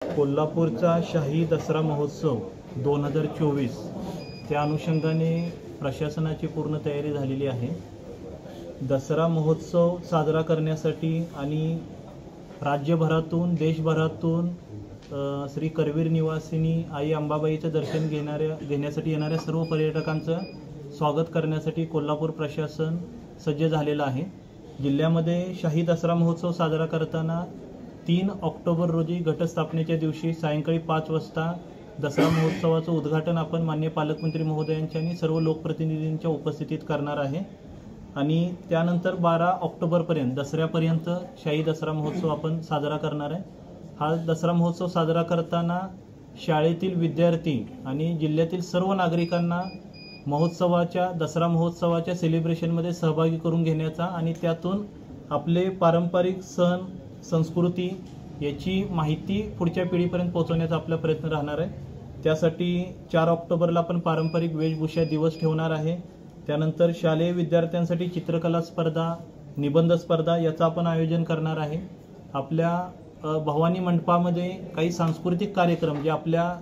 कोल्हापूरचा शाही दसरा महोत्सव 2024 त्या अनुषंगाने प्रशासनाची पूर्ण तयारी झालेली आहे। दसरा महोत्सव साजरा करण्यासाठी आणि राज्यभरातून देशभरातून श्री करवीर निवासिनी आई अंबाबाईचे दर्शन घेण्यासाठी येणाऱ्या सर्व पर्यटकांचं स्वागत करण्यासाठी कोल्हापूर प्रशासन सज्ज झालेलं आहे। जिल्ह्यामध्ये शाही दसरा महोत्सव साजरा करताना 3 ऑक्टोबर रोजी घटस्थापनेच्या दिवशी सायंकाळी 5 वाजता दसरा महोत्सवाचं उद्घाटन आपण माननीय पालकमंत्री महोदयांच्या आणि सर्व लोकप्रतिनिधींच्या उपस्थितीत करणार आहे आणि त्यानंतर 12 ऑक्टोबरपर्यंत दसऱ्यापर्यंत शाही दसरा महोत्सव आपण साजरा करणार आहे। हा दसरा महोत्सव साजरा करताना शाळेतील विद्यार्थी आणि जिल्ह्यातील सर्व नागरिकांना दसरा महोत्सवाच्या सेलिब्रेशनमध्ये सहभागी करून घेण्याचा आणि त्यातून आपले पारंपरिक सण संस्कृती याची माहिती पुढच्या पिढीपर्यंत पोहोचवण्याचा आपला प्रयत्न राहणार आहे। त्यासाठी 4 ऑक्टोबरला आपण पारंपरिक वेशभूषा दिवस ठेवणार आहे। त्यानंतर शालेय विद्यार्थ्यांसाठी चित्रकला स्पर्धा, निबंध स्पर्धा याचं आपण आयोजन करणार आहे। आपल्या भवानी मंडपामध्ये काही सांस्कृतिक कार्यक्रम जे आपल्या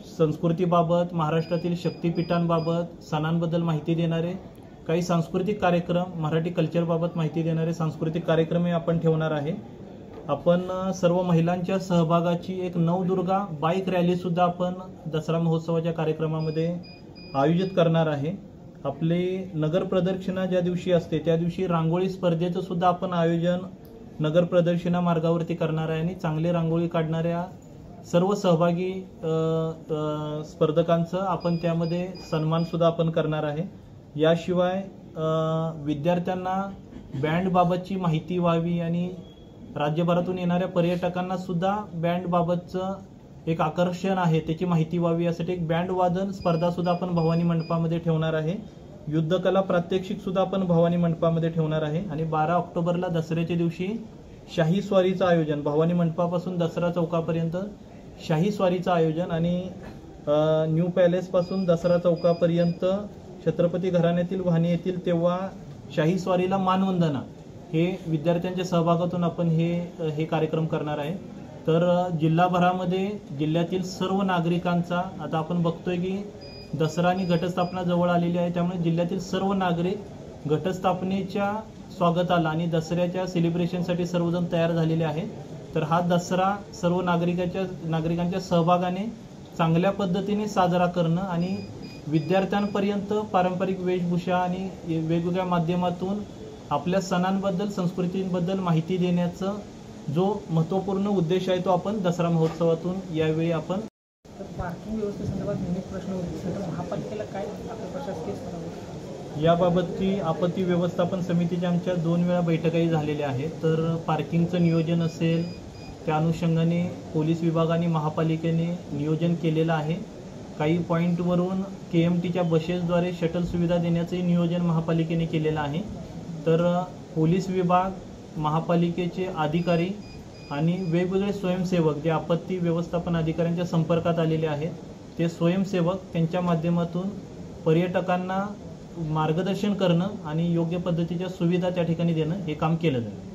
संस्कृतीबाबत, महाराष्ट्रातील शक्तिपीठांबाबत, सणांबद्दल माहिती देणारे काही सांस्कृतिक कार्यक्रम, मराठी कल्चरबाबत माहिती देणारे सांस्कृतिक कार्यक्रम आपण ठेवणार आहे। आपण सर्व महिलांच्या सहभागाची एक नवदुर्गा बाईक रॅली सुद्धा आपण दसरा महोत्सवाच्या कार्यक्रमामध्ये आयोजित करणार आहे। आपले नगर प्रदक्षिणा ज्या दिवशी असते त्या दिवशी रांगोळी स्पर्धेचं सुद्धा आपण आयोजन नगर प्रदक्षिणा मार्गावरती करणार आहे आणि चांगले रांगोळी काढणाऱ्या सर्व सहभागी स्पर्धकांचं आपण त्यामध्ये सन्मान सुद्धा आपण करणार आहे। याशिवाय विद्यार्थ्यांना बँड बाबतची माहिती व्हावी आणि राज्यभरातून येणाऱ्या पर्यटकांना सुद्धा बँड बाबतचं एक आकर्षण आहे त्याची माहिती व्हावी यासाठी एक बँड वादन स्पर्धा सुद्धा आपण भवानी मंडपामध्ये ठेवणार आहे। युद्धकला प्रात्यक्षिक सुद्धा आपण भवानी मंडपामध्ये ठेवणार आहे आणि 12 ऑक्टोबरला दसऱ्याच्या दिवशी शाही स्वारीचं आयोजन, भवानी मंडपापासून दसरा चौकापर्यंत शाही स्वारीचं आयोजन आणि न्यू पॅलेस पासून दसरा चौकापर्यंत छत्रपती घराण्यातील वाहने येतील तेव्हा शाही स्वारीला मानवंदना हे विद्यार्थ्यांच्या सहभागातून आपण हे कार्यक्रम करणार आहे। तर जिल्हाभरामध्ये जिल्ह्यातील सर्व नागरिकांचा आता आपण बघतोय की दसरा आणि घटस्थापना जवळ आलेली आहे, त्यामुळे जिल्ह्यातील सर्व नागरिक घटस्थापनेच्या स्वागताला आणि दसऱ्याच्या सेलिब्रेशनसाठी सर्वजण तयार झालेले आहेत। तर हा दसरा सर्व नागरिकांच्या सहभागाने चांगल्या पद्धतीने साजरा करणं आणि विद्यार्थ्यांपर्यंत पारंपरिक वेशभूषा आणि वेगवेगळ्या माध्यमातून आपल्या सणांबद्दल, संस्कृतींबद्दल माहिती देण्याचा जो महत्त्वपूर्ण उद्देश आहे तो आपण दसरा महोत्सवातून यावेळी आपण पार्किंग व्यवस्थेसंदर्भात नेहमीच प्रश्न होते, तर महापालिकेला काय आपल्या प्रशासकीय स्तरावर याबाबतची आपत्ती व्यवस्थापन समितीच्या आमच्या 2 वेळा बैठकाही झालेल्या आहेत। तर पार्किंगचं नियोजन असेल त्या अनुषंगाने पोलीस विभागाने महापालिकेने नियोजन केलेलं आहे। काही पॉईंटवरून KMTच्या बसेसद्वारे शटल सुविधा देण्याचे नियोजन महापालिकेने केलेलं आहे। तर पोलीस विभाग, महापालिकेचे अधिकारी आणि वेगवेगळे स्वयंसेवक जे आपत्ती व्यवस्थापन अधिकाऱ्यांच्या संपर्कात आलेले आहेत ते स्वयंसेवक त्यांच्या माध्यमातून पर्यटकांना मार्गदर्शन करणं आणि योग्य पद्धतीच्या सुविधा त्या ठिकाणी देणं हे काम केलं जाईल।